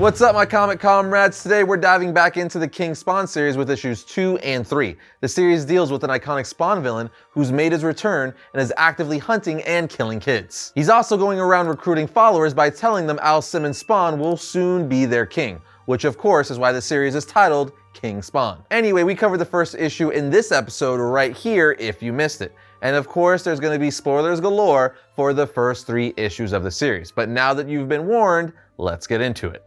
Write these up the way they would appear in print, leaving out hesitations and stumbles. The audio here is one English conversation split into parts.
What's up, my comic comrades? Today we're diving back into the King Spawn series with issues 2 and 3. The series deals with an iconic Spawn villain who's made his return and is actively hunting and killing kids. He's also going around recruiting followers by telling them Al Simmons' Spawn will soon be their king, which of course is why the series is titled King Spawn. Anyway, we covered the first issue in this episode right here if you missed it. And of course, there's going to be spoilers galore for the first 3 issues of the series. But now that you've been warned, let's get into it.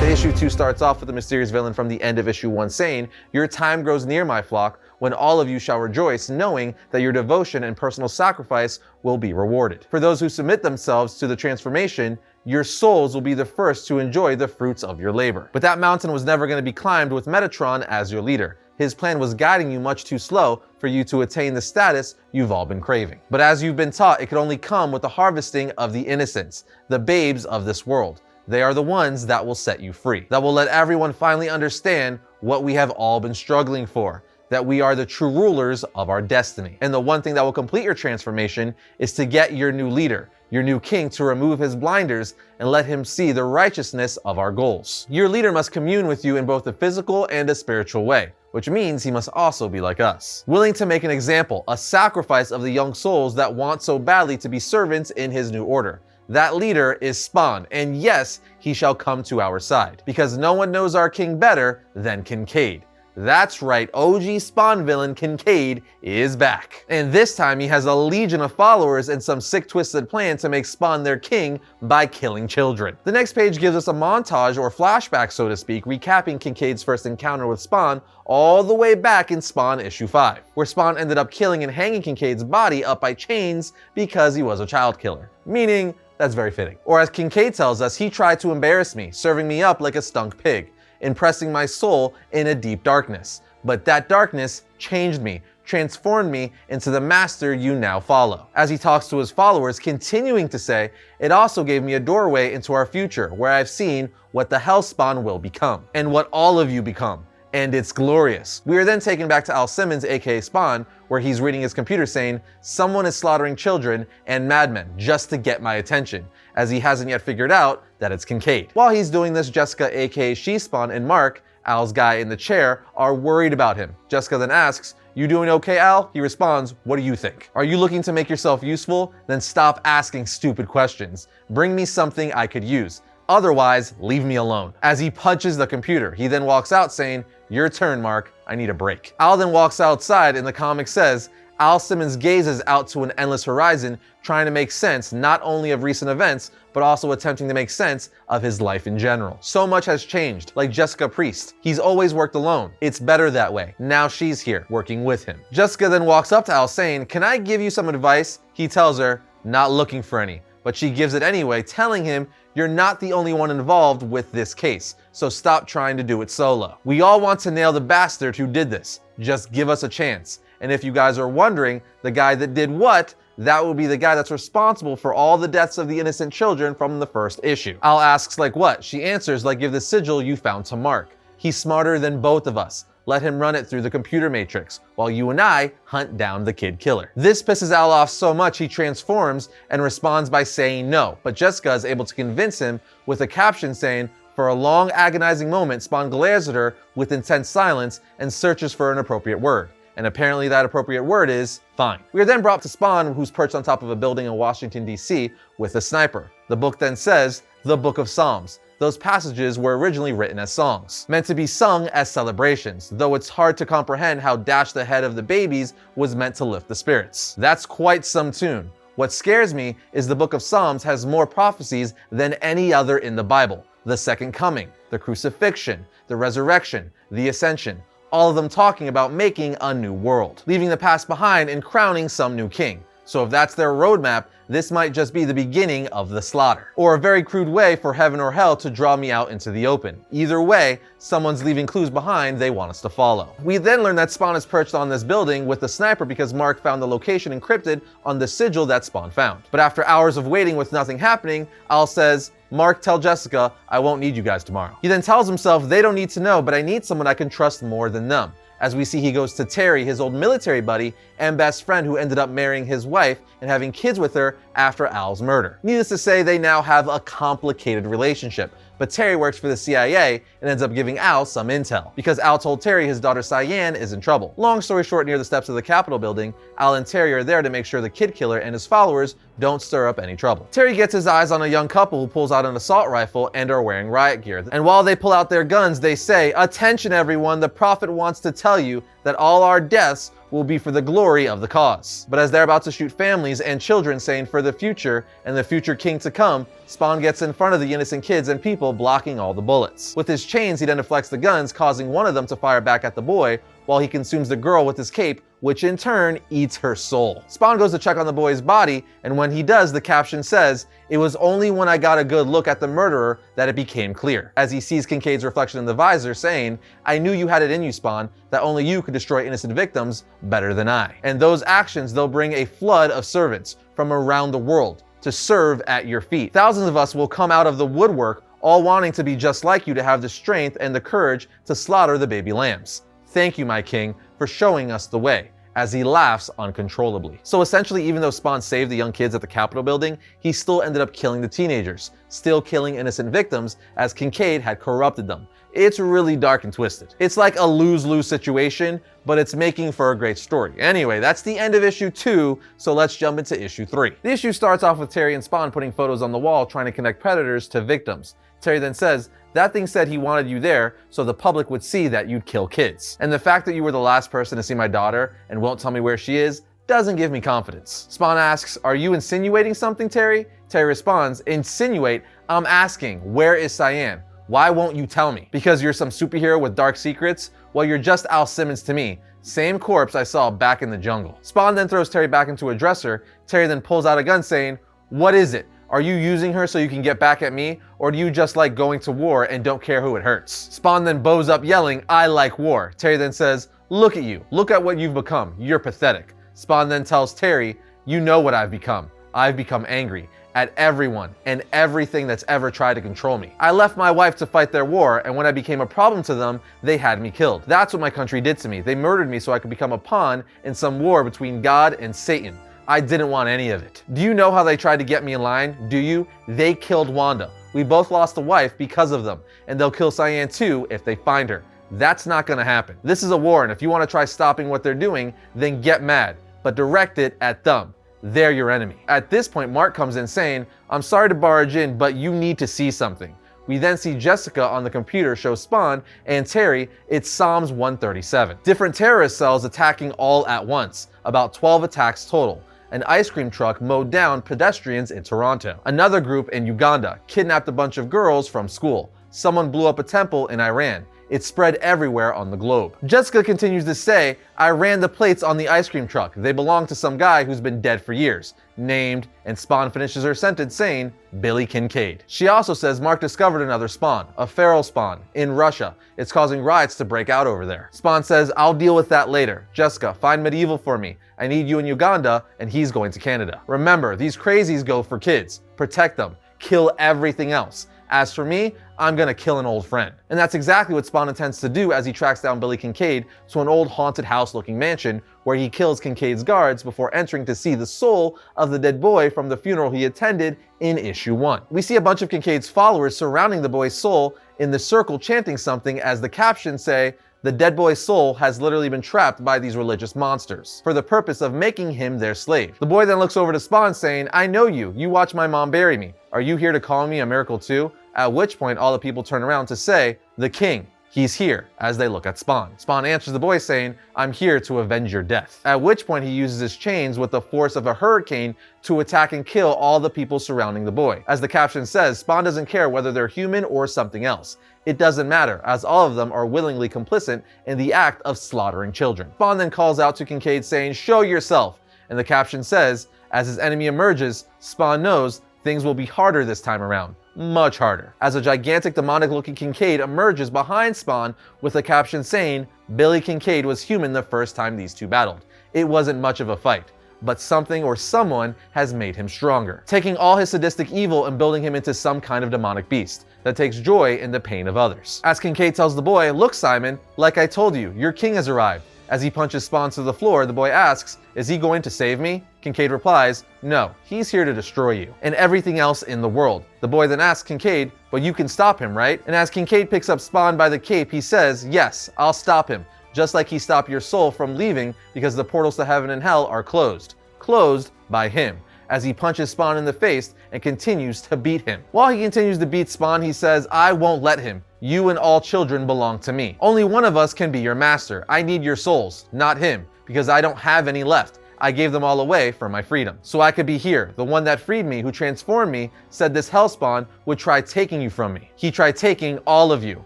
Issue 2 starts off with the mysterious villain from the end of issue 1 saying, "Your time grows near, my flock, when all of you shall rejoice, knowing that your devotion and personal sacrifice will be rewarded. For those who submit themselves to the transformation, your souls will be the first to enjoy the fruits of your labor." But that mountain was never going to be climbed with Metatron as your leader. His plan was guiding you much too slow for you to attain the status you've all been craving. But as you've been taught, it could only come with the harvesting of the innocents, the babes of this world. They are the ones that will set you free, that will let everyone finally understand what we have all been struggling for, that we are the true rulers of our destiny. And the one thing that will complete your transformation is to get your new leader, your new king, to remove his blinders and let him see the righteousness of our goals. Your leader must commune with you in both a physical and a spiritual way, which means he must also be like us, willing to make an example, a sacrifice of the young souls that want so badly to be servants in his new order. That leader is Spawn, and yes, he shall come to our side, because no one knows our king better than Kincaid. That's right, OG Spawn villain Kincaid is back. And this time he has a legion of followers and some sick twisted plan to make Spawn their king by killing children. The next page gives us a montage or flashback, so to speak, recapping Kincaid's first encounter with Spawn all the way back in Spawn issue 5, where Spawn ended up killing and hanging Kincaid's body up by chains because he was a child killer. Meaning, that's very fitting. Or as Kincaid tells us, he tried to embarrass me, serving me up like a stunk pig, impressing my soul in a deep darkness. But that darkness changed me, transformed me into the master you now follow. As he talks to his followers, continuing to say, it also gave me a doorway into our future, where I've seen what the Hellspawn will become, and what all of you become. And it's glorious. We are then taken back to Al Simmons, aka Spawn, where he's reading his computer saying, someone is slaughtering children and madmen just to get my attention, as he hasn't yet figured out that it's Kincaid. While he's doing this, Jessica, aka She-Spawn, and Mark, Al's guy in the chair, are worried about him. Jessica then asks, "You doing okay, Al?" He responds, "What do you think? Are you looking to make yourself useful? Then stop asking stupid questions. Bring me something I could use. Otherwise, leave me alone." As he punches the computer, he then walks out saying, "Your turn, Mark. I need a break." Al then walks outside, and the comic says, Al Simmons gazes out to an endless horizon, trying to make sense not only of recent events, but also attempting to make sense of his life in general. So much has changed, like Jessica Priest. He's always worked alone. It's better that way. Now she's here, working with him. Jessica then walks up to Al saying, "Can I give you some advice?" He tells her, "Not looking for any." But she gives it anyway, telling him, "You're not the only one involved with this case, so stop trying to do it solo. We all want to nail the bastard who did this. Just give us a chance. And if you guys are wondering, the guy that did what, that would be the guy that's responsible for all the deaths of the innocent children from the first issue." Al asks, like what? She answers, like, "Give the sigil you found to Mark. He's smarter than both of us. Let him run it through the computer matrix, while you and I hunt down the kid killer." This pisses Al off so much he transforms and responds by saying no, but Jessica is able to convince him with a caption saying, "For a long agonizing moment, Spawn glares at her with intense silence and searches for an appropriate word." And apparently that appropriate word is fine. We are then brought to Spawn, who's perched on top of a building in Washington, D.C. with a sniper. The book then says, the Book of Psalms. Those passages were originally written as songs, meant to be sung as celebrations, though it's hard to comprehend how Dash the Head of the Babies was meant to lift the spirits. That's quite some tune. What scares me is the Book of Psalms has more prophecies than any other in the Bible. The second coming, the crucifixion, the resurrection, the ascension, all of them talking about making a new world, leaving the past behind and crowning some new king. So if that's their roadmap, this might just be the beginning of the slaughter, or a very crude way for heaven or hell to draw me out into the open. Either way, someone's leaving clues behind they want us to follow. We then learn that Spawn is perched on this building with the sniper because Mark found the location encrypted on the sigil that Spawn found. But after hours of waiting with nothing happening, Al says, "Mark, tell Jessica I won't need you guys tomorrow." He then tells himself they don't need to know, but I need someone I can trust more than them. as we see he goes to Terry, his old military buddy and best friend who ended up marrying his wife and having kids with her after Al's murder. Needless to say, they now have a complicated relationship, but Terry works for the CIA and ends up giving Al some intel, because Al told Terry his daughter Cyan is in trouble. Long story short, near the steps of the Capitol building, Al and Terry are there to make sure the kid killer and his followers don't stir up any trouble. Terry gets his eyes on a young couple who pulls out an assault rifle and are wearing riot gear. And while they pull out their guns, they say, "Attention everyone, the Prophet wants to tell you that all our deaths will be for the glory of the cause." But as they're about to shoot families and children, saying for the future and the future king to come, Spawn gets in front of the innocent kids and people, blocking all the bullets. With his chains, he then deflects the guns, causing one of them to fire back at the boy, while he consumes the girl with his cape, which in turn eats her soul. Spawn goes to check on the boy's body, and when he does, the caption says, "It was only when I got a good look at the murderer that it became clear," as he sees Kincaid's reflection in the visor, saying, "I knew you had it in you, Spawn, that only you could destroy innocent victims better than I." And those actions, they'll bring a flood of servants from around the world to serve at your feet. Thousands of us will come out of the woodwork, all wanting to be just like you, to have the strength and the courage to slaughter the baby lambs. Thank you, my king, for showing us the way," as he laughs uncontrollably. So essentially, even though Spawn saved the young kids at the Capitol building, he still ended up killing the teenagers, still killing innocent victims, as Kincaid had corrupted them. It's really dark and twisted. It's like a lose-lose situation, but it's making for a great story. Anyway, that's the end of issue 2, so let's jump into issue 3. The issue starts off with Terry and Spawn putting photos on the wall trying to connect predators to victims. Terry then says, "That thing said he wanted you there so the public would see that you'd kill kids. And the fact that you were the last person to see my daughter and won't tell me where she is doesn't give me confidence." Spawn asks, "Are you insinuating something, Terry?" Terry responds, "Insinuate? I'm asking, where is Cyan? Why won't you tell me? Because you're some superhero with dark secrets? Well, you're just Al Simmons to me. Same corpse I saw back in the jungle." Spawn then throws Terry back into a dresser. Terry then pulls out a gun saying, "What is it? Are you using her so you can get back at me? Or do you just like going to war and don't care who it hurts?" Spawn then bows up yelling, "I like war." Terry then says, "Look at you. Look at what you've become. You're pathetic." Spawn then tells Terry, "You know what I've become. I've become angry at everyone and everything that's ever tried to control me. I left my wife to fight their war, and when I became a problem to them, they had me killed. That's what my country did to me. They murdered me so I could become a pawn in some war between God and Satan. I didn't want any of it. Do you know how they tried to get me in line? Do you? They killed Wanda. We both lost a wife because of them, and they'll kill Cyan too if they find her. That's not gonna happen. This is a war, and if you want to try stopping what they're doing, then get mad, but direct it at them. They're your enemy." At this point, Mark comes in saying, "I'm sorry to barge in, but you need to see something." We then see Jessica on the computer show Spawn and Terry it's Psalms 137. Different terrorist cells attacking all at once, about 12 attacks total. An ice cream truck mowed down pedestrians in Toronto. Another group in Uganda kidnapped a bunch of girls from school. Someone blew up a temple in Iran. It spread everywhere on the globe. Jessica continues to say, "I ran the plates on the ice cream truck. They belong to some guy who's been dead for years. Named," and Spawn finishes her sentence saying, "Billy Kincaid." She also says Mark discovered another Spawn, a feral Spawn, in Russia. It's causing riots to break out over there. Spawn says, "I'll deal with that later. Jessica, find Medieval for me. I need you in Uganda," and he's going to Canada. Remember, these crazies go for kids. Protect them. Kill everything else. As for me, I'm gonna kill an old friend. And that's exactly what Spawn intends to do as he tracks down Billy Kincaid to an old haunted house looking mansion where he kills Kincaid's guards before entering to see the soul of the dead boy from the funeral he attended in issue 1. We see a bunch of Kincaid's followers surrounding the boy's soul in the circle chanting something, as the captions say, "The dead boy's soul has literally been trapped by these religious monsters for the purpose of making him their slave." The boy then looks over to Spawn saying, "I know you. You watched my mom bury me. Are you here to call me a miracle too?" At which point all the people turn around to say, "The king, he's here," as they look at Spawn. Spawn answers the boy saying, "I'm here to avenge your death." At which point he uses his chains with the force of a hurricane to attack and kill all the people surrounding the boy. As the caption says, Spawn doesn't care whether they're human or something else. It doesn't matter, as all of them are willingly complicit in the act of slaughtering children. Spawn then calls out to Kincaid saying, "Show yourself," and the caption says, as his enemy emerges, Spawn knows things will be harder this time around. Much harder. As a gigantic demonic looking Kincaid emerges behind Spawn with a caption saying, "Billy Kincaid was human the first time these two battled. It wasn't much of a fight, but something or someone has made him stronger, taking all his sadistic evil and building him into some kind of demonic beast. that takes joy in the pain of others. As Kincaid tells the boy, "Look, Simon, like I told you, your king has arrived." As he punches Spawn to the floor, the boy asks, "Is he going to save me?" Kincaid replies, "No, he's here to destroy you and everything else in the world." The boy then asks Kincaid, "But you can stop him, right?" And as Kincaid picks up Spawn by the cape, he says, "Yes, I'll stop him, just like he stopped your soul from leaving because the portals to heaven and hell are closed. Closed by him." As he punches Spawn in the face and continues to beat him. While he continues to beat Spawn, he says, "I won't let him. You and all children belong to me. Only one of us can be your master. I need your souls, not him, because I don't have any left. I gave them all away for my freedom. So I could be here. The one that freed me, who transformed me, said this hell Spawn would try taking you from me. He tried taking all of you."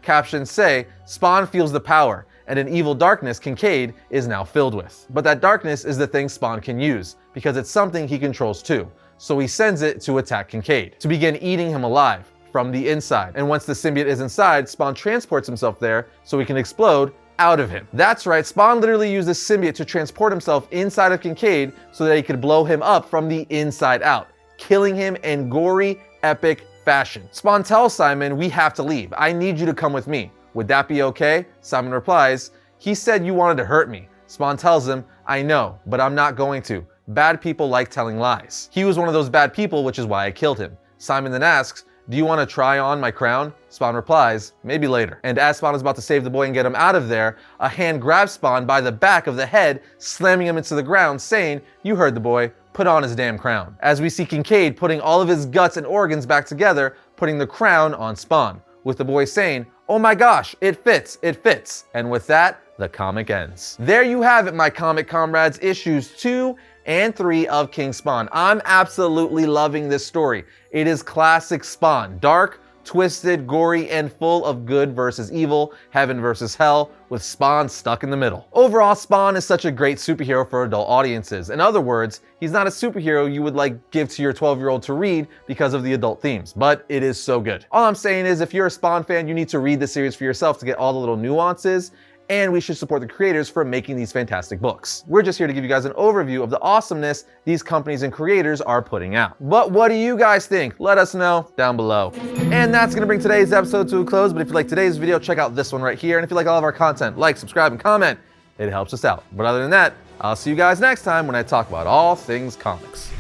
Captions say, Spawn feels the power, and an evil darkness Kincaid is now filled with. But that darkness is the thing Spawn can use, because it's something he controls too. So he sends it to attack Kincaid, to begin eating him alive from the inside. And once the symbiote is inside, Spawn transports himself there so he can explode out of him. That's right, Spawn literally used the symbiote to transport himself inside of Kincaid so that he could blow him up from the inside out, killing him in gory, epic fashion. Spawn tells Simon, "We have to leave. I need you to come with me. Would that be okay?" Simon replies, "He said you wanted to hurt me." Spawn tells him, "I know, but I'm not going to. Bad people like telling lies. He was one of those bad people, which is why I killed him." Simon then asks, "Do you want to try on my crown?" Spawn replies, "Maybe later." And as Spawn is about to save the boy and get him out of there, a hand grabs Spawn by the back of the head, slamming him into the ground, saying, "You heard the boy, put on his damn crown." As we see Kincaid putting all of his guts and organs back together, putting the crown on Spawn, with the boy saying, "Oh my gosh, it fits, it fits." And with that, the comic ends. There you have it, my comic comrades, issues 2 and 3 of King Spawn. I'm absolutely loving this story. It is classic Spawn. Dark, twisted, gory, and full of good versus evil, heaven versus hell, with Spawn stuck in the middle. Overall, Spawn is such a great superhero for adult audiences. In other words, he's not a superhero you would give to your 12-year-old to read because of the adult themes, but it is so good. All I'm saying is if you're a Spawn fan, you need to read the series for yourself to get all the little nuances, and we should support the creators for making these fantastic books. We're just here to give you guys an overview of the awesomeness these companies and creators are putting out. But what do you guys think? Let us know down below. And that's gonna bring today's episode to a close, but if you like today's video, check out this one right here. And if you like all of our content, like, subscribe, and comment. It helps us out. But other than that, I'll see you guys next time when I talk about all things comics.